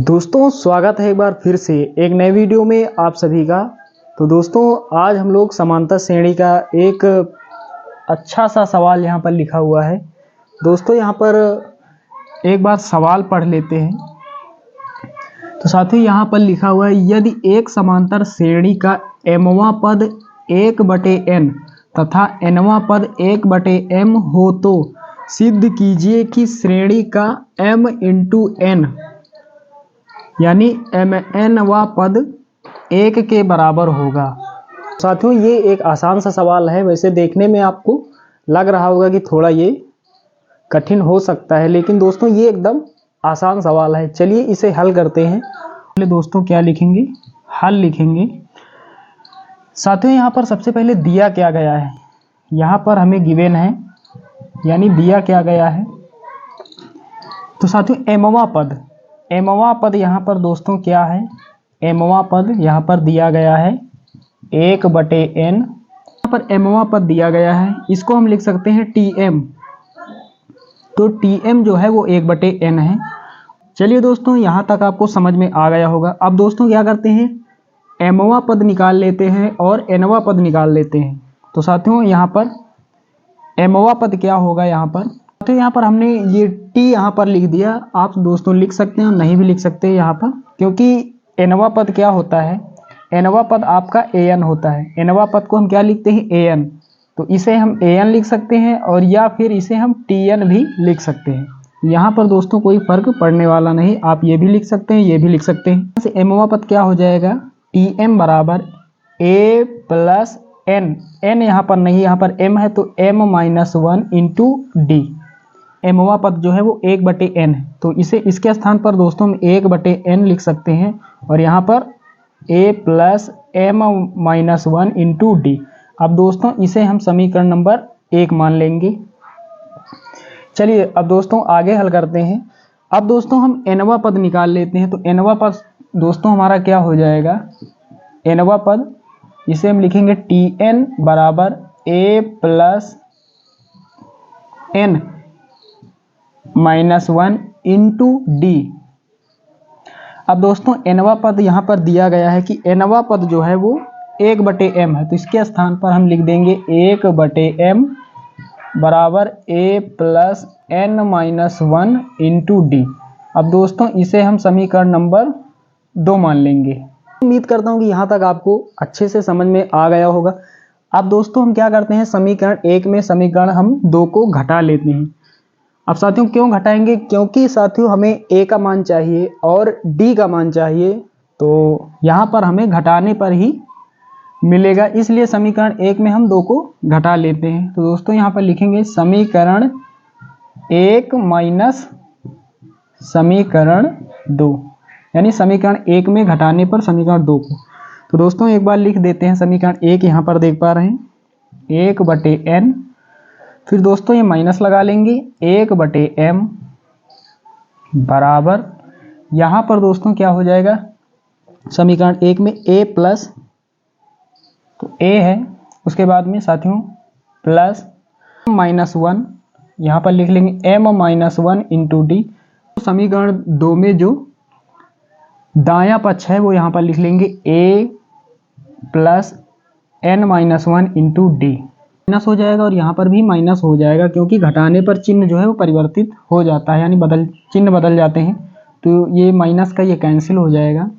दोस्तों स्वागत है एक बार फिर से एक नए वीडियो में आप सभी का। तो दोस्तों आज हम लोग समांतर श्रेणी का एक अच्छा सा सवाल यहाँ पर लिखा हुआ है। दोस्तों यहाँ पर एक बार सवाल पढ़ लेते हैं। तो साथियों यहाँ पर लिखा हुआ है, यदि एक समांतर श्रेणी का mवां पद 1/n तथा nवां पद 1/m हो तो सिद्ध कीजिए कि श्रेणी का m × n यानी mnवां पद 1 के बराबर होगा। साथियों ये एक आसान सा सवाल है। वैसे देखने में आपको लग रहा होगा कि थोड़ा ये कठिन हो सकता है, लेकिन दोस्तों ये एकदम आसान सवाल है। चलिए इसे हल करते हैं। पहले दोस्तों क्या लिखेंगे? हल लिखेंगे। साथियों यहाँ पर सबसे पहले दिया क्या गया है, यहाँ पर हमें गिवन है, यानी दिया क्या गया है। तो साथियों mवां पद यहाँ पर दोस्तों क्या है? mवां पद यहाँ पर दिया गया है 1/n। यहाँ पर mवां पद दिया गया है, इसको हम लिख सकते हैं tm। तो tm जो है वो 1/n है। चलिए दोस्तों यहाँ तक आपको समझ में आ गया होगा। अब दोस्तों क्या करते हैं, mवां पद निकाल लेते हैं और nवां पद निकाल लेते हैं। तो साथियों यहाँ पर mवां पद क्या होगा, यहाँ पर हमने ये t यहाँ पर लिख दिया। आप दोस्तों लिख सकते हैं और नहीं भी लिख सकते हैं यहाँ पर, क्योंकि nवां पद क्या होता है, nवां पद आपका an होता है। nवां पद को हम क्या लिखते हैं, an। तो इसे हम an लिख सकते हैं और या फिर इसे हम tn भी लिख सकते हैं। यहाँ पर दोस्तों कोई फर्क पड़ने वाला नहीं, आप ये भी लिख सकते हैं, ये भी लिख सकते हैं। जैसे mवां पद क्या हो जाएगा, tm बराबर a + n। n यहाँ पर नहीं, यहाँ पर m है तो m - 1 × d। mवां पद जो है वो 1/n है, तो इसे इसके स्थान पर दोस्तों हम 1/n लिख सकते हैं और यहाँ पर a + m - 1 × d। अब दोस्तों इसे हम समीकरण नंबर 1 मान लेंगे। चलिए अब दोस्तों आगे हल करते हैं। अब दोस्तों हम nवां पद निकाल लेते हैं। तो nवां पद दोस्तों हमारा क्या हो जाएगा, nवां पद इसे हम लिखेंगे tn बराबर a + n - 1 × d। अब दोस्तों nवां पद यहाँ पर दिया गया है कि nवां पद जो है वो 1/m है, तो इसके स्थान पर हम लिख देंगे 1/m बराबर a + n - 1 × d। अब दोस्तों इसे हम समीकरण नंबर 2 मान लेंगे। उम्मीद करता हूँ कि यहाँ तक आपको अच्छे से समझ में आ गया होगा। अब दोस्तों हम क्या करते हैं, समीकरण 1 में समीकरण हम 2 को घटा लेते हैं। अब साथियों क्यों घटाएंगे, क्योंकि साथियों हमें a का मान चाहिए और d का मान चाहिए, तो यहाँ पर हमें घटाने पर ही मिलेगा, इसलिए समीकरण 1 में हम 2 को घटा लेते हैं। तो दोस्तों यहाँ पर लिखेंगे समीकरण 1 माइनस समीकरण 2, यानी समीकरण 1 में घटाने पर समीकरण 2 को। तो दोस्तों एक बार लिख देते हैं समीकरण 1, यहाँ पर देख पा रहे हैं 1/n। फिर दोस्तों ये माइनस लगा लेंगे 1/m बराबर, यहाँ पर दोस्तों क्या हो जाएगा, समीकरण 1 में a प्लस, तो a है, उसके बाद में साथियों प्लस -1, यहाँ पर लिख लेंगे m - 1 × d। तो समीकरण 2 में जो दायां पक्ष है वो यहाँ पर लिख लेंगे a + n - 1 × d। माइनस हो जाएगा और यहाँ पर भी माइनस हो जाएगा, क्योंकि घटाने पर चिन्ह जो है वो परिवर्तित हो जाता है, यानी चिन्ह बदल जाते हैं। तो ये माइनस का ये कैंसिल हो जाएगा।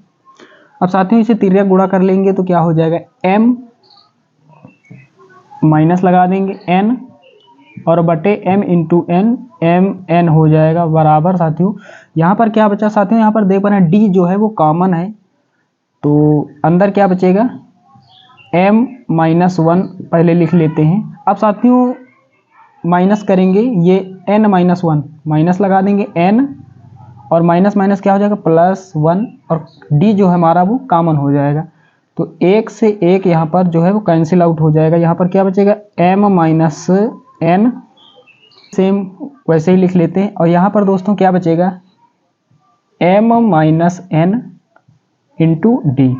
अब साथियों इसे तिर्यक गुणा कर लेंगे तो क्या हो जाएगा, m माइनस लगा देंगे n और बटे m × n, mn हो जाएगा बराबर। साथियों यहाँ पर क्या बचा, साथियों यहाँ पर देख पा रहे हैं d जो है वो कॉमन है, तो अंदर क्या बचेगा, m - 1 पहले लिख लेते हैं। अब साथियों माइनस करेंगे, ये n - 1 माइनस लगा देंगे n और माइनस माइनस क्या हो जाएगा, +1 और d जो है हमारा वो कॉमन हो जाएगा। तो 1 से 1 यहाँ पर जो है वो कैंसिल आउट हो जाएगा। यहाँ पर क्या बचेगा, m - n, सेम वैसे ही लिख लेते हैं। और यहाँ पर दोस्तों क्या बचेगा, m - n × d।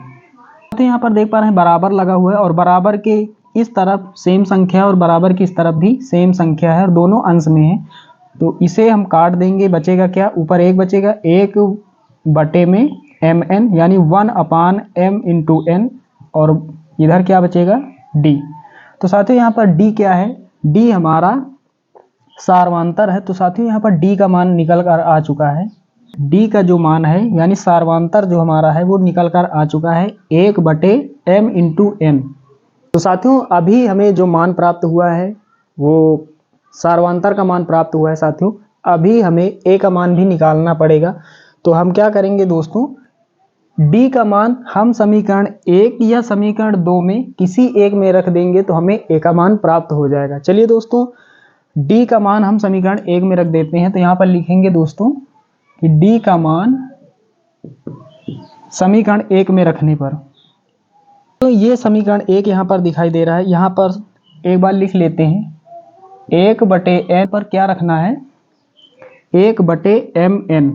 तो यहाँ पर देख पा रहे हैं बराबर लगा हुआ है और बराबर के इस तरफ सेम संख्या और बराबर की इस तरफ भी सेम संख्या है और दोनों अंश में है, तो इसे हम काट देंगे। बचेगा क्या, ऊपर 1 बचेगा, 1 बटे में mn यानी 1/m इंटू n, और इधर क्या बचेगा d। तो साथियों यहाँ पर d क्या है, d हमारा सार्वंतर है। तो साथियों यहाँ पर d का मान निकल कर आ चुका है, d का जो मान है यानी सार्वंतर जो हमारा है वो निकल कर आ चुका है 1/m इंटू n। तो साथियों अभी हमें जो मान प्राप्त हुआ है वो सार्वंतर का मान प्राप्त हुआ है। साथियों अभी हमें a का मान भी निकालना पड़ेगा। तो हम क्या करेंगे दोस्तों, d का मान हम समीकरण 1 या समीकरण 2 में किसी एक में रख देंगे तो हमें a का मान प्राप्त हो जाएगा। चलिए दोस्तों d का मान हम समीकरण 1 में रख देते हैं। तो यहाँ पर लिखेंगे दोस्तों कि d का मान समीकरण 1 में रखने पर, तो ये समीकरण 1 यहाँ पर दिखाई दे रहा है। यहाँ पर एक बार लिख लेते हैं, 1/n पर क्या रखना है, 1/mn।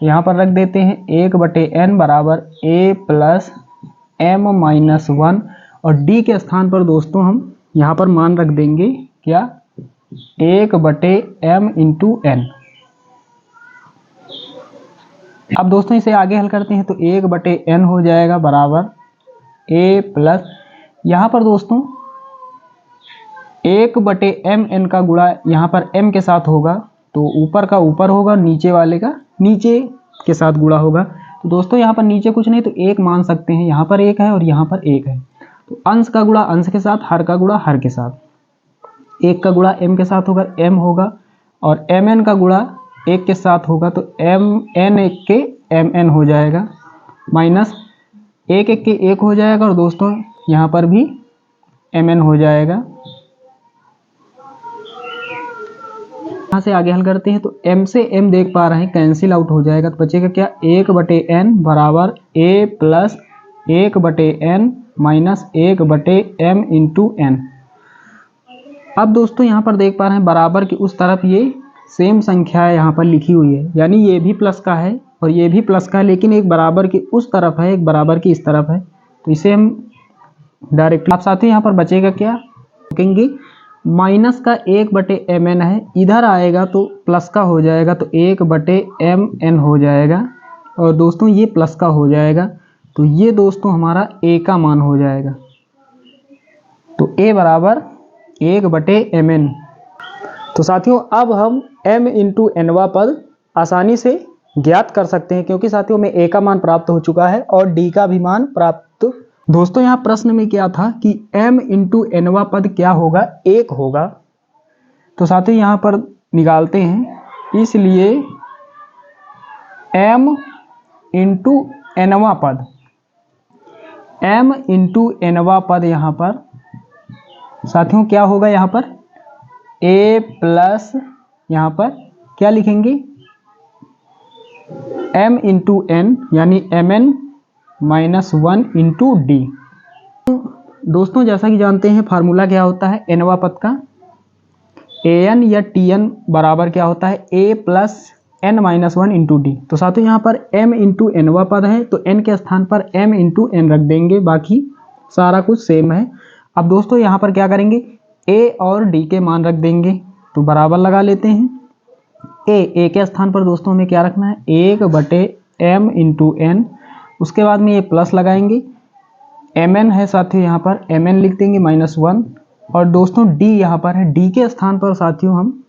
तो यहाँ पर रख देते हैं 1/n बराबर a प्लस m-1, और d के स्थान पर दोस्तों हम यहाँ पर मान रख देंगे क्या, 1/m इंटू n। अब दोस्तों इसे आगे हल करते हैं तो 1/n हो जाएगा बराबर a प्लस, यहाँ पर दोस्तों 1/mn का गुणा यहाँ पर m के साथ होगा, तो ऊपर का ऊपर होगा, नीचे वाले का नीचे के साथ गुणा होगा। तो दोस्तों यहाँ पर नीचे कुछ नहीं तो 1 मान सकते हैं, यहाँ पर 1 है और यहाँ पर 1 है। तो अंश का गुणा अंश के साथ, हर का गुणा हर के साथ, 1 का गुणा m के साथ होगा, m होगा, और mn का गुणा 1 के साथ होगा, तो mn 1 के mn हो जाएगा, माइनस 1 1 के 1 हो जाएगा, और दोस्तों यहाँ पर भी mn हो जाएगा। यहाँ से आगे हल करते हैं तो m से m देख पा रहे हैं कैंसिल आउट हो जाएगा, तो बचेगा क्या, 1/n बराबर a plus 1/n minus 1/m into n। अब दोस्तों यहाँ पर देख पा रहे हैं बराबर की उस तरफ ये सेम संख्या यहाँ पर लिखी हुई है, यानी ये भी प्लस का है और ये भी प्लस का है, लेकिन एक बराबर की उस तरफ है, एक बराबर की इस तरफ है। तो इसे हम डायरेक्टली, आप साथ ही यहाँ पर बचेगा क्या, लिखेंगे माइनस का 1/mn है, इधर आएगा तो प्लस का हो जाएगा, तो 1/mn हो जाएगा, और दोस्तों ये प्लस का हो जाएगा, तो ये दोस्तों हमारा a का मान हो जाएगा। तो a बराबर 1/mn। तो साथियों अब हम m इंटू nवा पद आसानी से ज्ञात कर सकते हैं, क्योंकि साथियों में a का मान प्राप्त हो चुका है और d का भी मान प्राप्त। दोस्तों यहाँ प्रश्न में क्या था कि m इंटू nवा पद क्या होगा, 1 होगा। तो साथियों यहाँ पर निकालते हैं, इसलिए m इंटू nवा पद, m इंटू nवा पद यहाँ पर साथियों क्या होगा, यहाँ पर a प्लस, यहाँ पर क्या लिखेंगे, m इंटू n यानी mn माइनस 1 इंटू डी। दोस्तों जैसा कि जानते हैं फार्मूला क्या होता है nवा पद का, an या tn बराबर क्या होता है, a plus n minus 1 into D. तो साथियों यहाँ पर m इंटू nवा पद है, तो n के स्थान पर m इंटू n रख देंगे, बाकी सारा कुछ सेम है। अब दोस्तों यहाँ पर क्या करेंगे, a और d के मान रख देंगे, तो बराबर लगा लेते हैं। a के स्थान पर दोस्तों हमें क्या रखना है, 1/m इंटू n, उसके बाद में ये प्लस लगाएंगे, mn है साथियों यहाँ पर mn लिख देंगे माइनस 1, और दोस्तों d यहाँ पर है, d के स्थान पर साथियों हम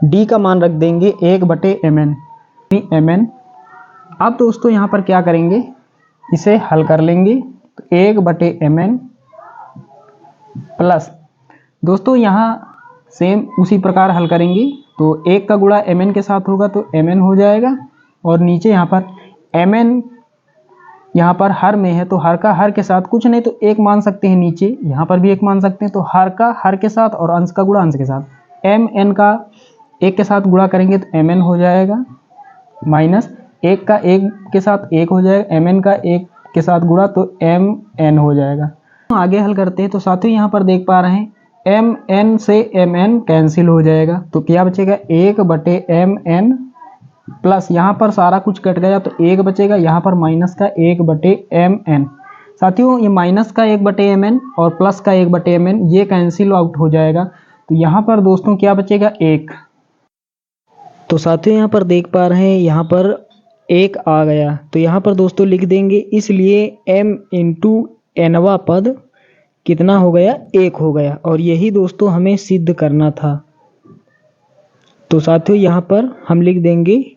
d का मान रख देंगे 1/mn mn। अब दोस्तों यहाँ पर क्या करेंगे, इसे हल कर लेंगे, तो 1/mn प्लस, दोस्तों यहाँ सेम उसी प्रकार हल करेंगे, तो 1 का गुणा mn के साथ होगा तो mn हो जाएगा, और नीचे यहाँ पर mn यहाँ पर हर में है, तो हर का हर के साथ कुछ नहीं तो 1 मान सकते हैं, नीचे यहाँ पर भी 1 मान सकते हैं, तो हर का हर के साथ और अंश का गुणा अंश के साथ, mn का 1 के साथ गुणा करेंगे तो mn हो जाएगा, माइनस 1 का 1 के साथ 1 हो जाएगा, mn का 1 के साथ गुणा तो mn हो जाएगा। तो आगे हल करते हैं, तो साथियों यहाँ पर देख पा रहे हैं mn से mn कैंसिल हो जाएगा, तो क्या बचेगा, 1/mn प्लस, यहाँ पर सारा कुछ कट गया तो 1 बचेगा, यहाँ पर माइनस का 1/mn। साथियों ये माइनस का 1/mn और प्लस का 1/mn ये कैंसिल आउट हो जाएगा, तो यहाँ पर दोस्तों क्या बचेगा, 1। तो साथियों यहाँ पर देख पा रहे हैं, यहाँ पर एक आ गया। तो यहाँ पर दोस्तों लिख देंगे, इसलिए m इंटू nवा पद कितना हो गया, 1 हो गया। और यही दोस्तों हमें सिद्ध करना था। तो साथियों यहाँ पर हम लिख देंगे